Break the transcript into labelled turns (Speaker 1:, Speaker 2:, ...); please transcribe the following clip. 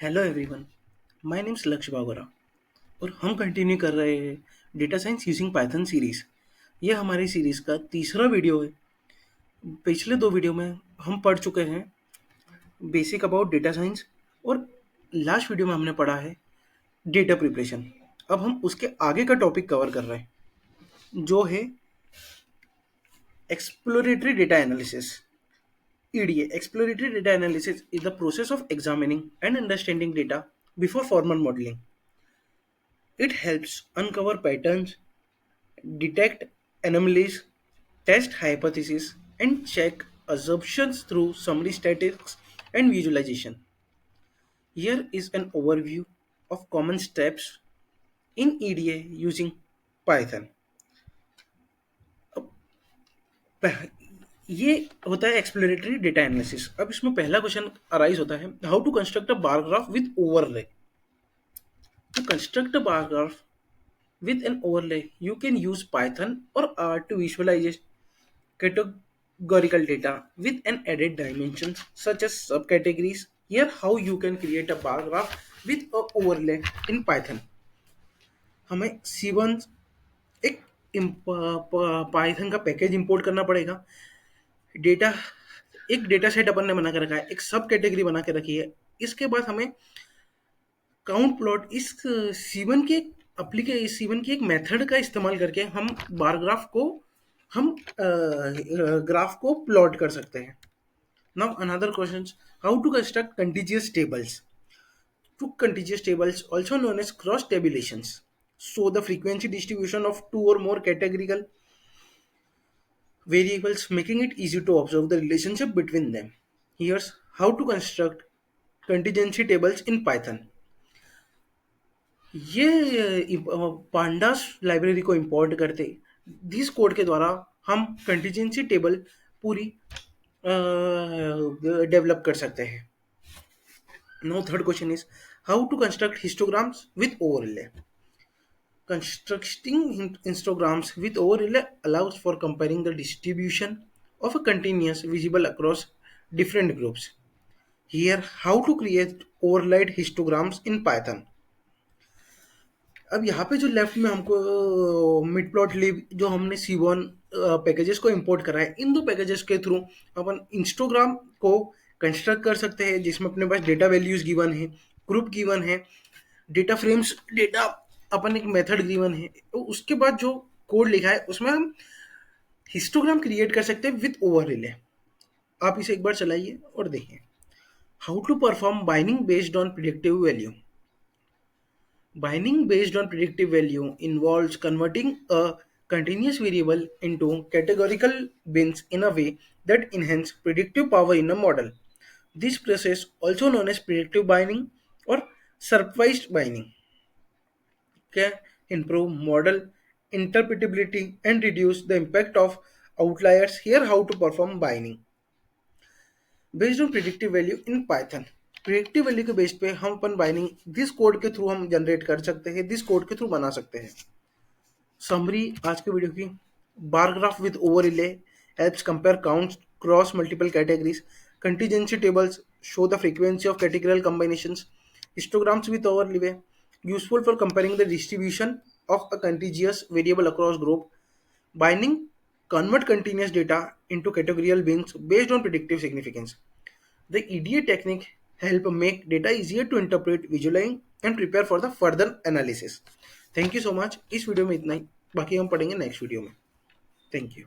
Speaker 1: Hello everyone, my name is लक्ष्य बागोरा और हम कंटिन्यू कर रहे हैं data science using Python series. ये हमारी सीरीज का तीसरा वीडियो है। पिछले दो वीडियो में हम पढ़ चुके हैं बेसिक अबाउट डेटा साइंस और लास्ट वीडियो में हमने पढ़ा है डेटा प्रिपरेशन। अब हम उसके आगे का टॉपिक कवर कर रहे हैं जो है exploratory data analysis. EDA, exploratory data analysis, is the process of examining and understanding data before formal modeling. It helps uncover patterns, detect anomalies, test hypotheses, and check assumptions through summary statistics and visualization. Here is an overview of common steps in EDA using Python. पह- ये होता है exploratory data analysis. अब इसमें पहला question arise होता है, how to construct a bar graph with overlay. To construct a bar graph with an overlay, you can use Python or R to visualize categorical data with an added dimensions such as subcategories. Here, how you can create a bar graph with a overlay in Python. हमें C1 एक Python का package import करना पड़ेगा। Data एक data set अपन ने बना के रखा है, एक सब कैटेगरी बना के रखी है। इसके बाद हमें काउंट प्लॉट इस सीवन के सीवन की एक मेथड का इस्तेमाल करके हम बार ग्राफ को हम ग्राफ को प्लॉट कर सकते हैं। Now another question, how to construct contingency tables. Two contingency tables also known as cross tabulations show the frequency distribution of two or more categorical variables, making it easy to observe the relationship between them. Here's how to construct contingency tables in Python. ये pandas library को import करते this code के द्वारा हम contingency table पूरी develop कर सकते हैं। Now third question is how to construct histograms with overlay. Constructing histograms with overlay allows for comparing the distribution of a continuous visible across different groups. Here, how to create overlaid histograms in Python. अब यहाँ पे जो left में हमको mid plot live जो हमने C1 packages को import करा है, इन दो पैकेजेस के थ्रू अपन इंस्टोग्राम को कंस्ट्रक्ट कर सकते हैं जिसमें अपने पास डेटा वैल्यूज गिवन है, ग्रुप गिवन है, डेटा फ्रेम्स डेटा अपन एक मेथड गिवन है। तो उसके बाद जो कोड लिखा है उसमें हम हिस्टोग्राम क्रिएट कर सकते हैं विद ओवरले। आप इसे एक बार चलाइए और देखिए। How to perform binding based on predictive value. Binding based on predictive value involves converting a continuous variable into categorical bins in a way that enhances predictive power in a model. This process, also known as predictive binding or supervised binding, can improve model interpretability and reduce the impact of outliers. Here, how to perform binding. Based on predictive value in Python. Predictive value के base पे हम अपन binding this code के through हम generate कर सकते हैं, this code के through बना सकते हैं। समरी आज के वीडियो की, bar graph with overlay helps compare counts cross multiple categories, contingency tables show the frequency of categorical combinations, histograms with overlay useful for comparing the distribution of a contiguous variable across group, binding convert continuous data into categorical bins based on predictive significance. The EDA technique help make data easier to interpret, visualize and prepare for the further analysis. Thank you so much. इस video में इतना ही, बाकी हम पढ़ेंगे next video में। Thank you.